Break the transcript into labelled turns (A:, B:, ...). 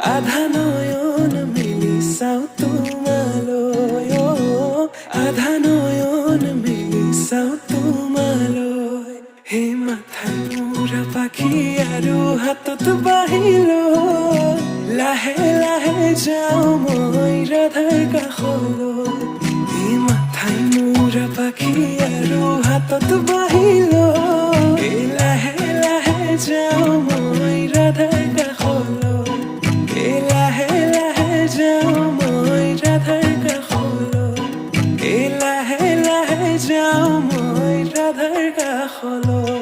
A: আধা নয়ন মেলি চাও তোমালৈ আধা নয়ন মেলি চাও তোমালৈ হে মাথাই মূৰা পাখি আৰু হাতত বাহিলৈ লাহে লাহে যাওঁ মই ৰাধাৰ কাষলৈ হে মাথাই মূৰা পাখি আৰু হাতত বাহিলৈ লাহে লাহে যাওঁ মই ৰাধাৰ কাষলৈ লাহে লাহে যাওঁ মই ৰাধাৰ কাষলৈ লাহে লাহে যাওঁ মই ৰাধাৰ কাষলৈ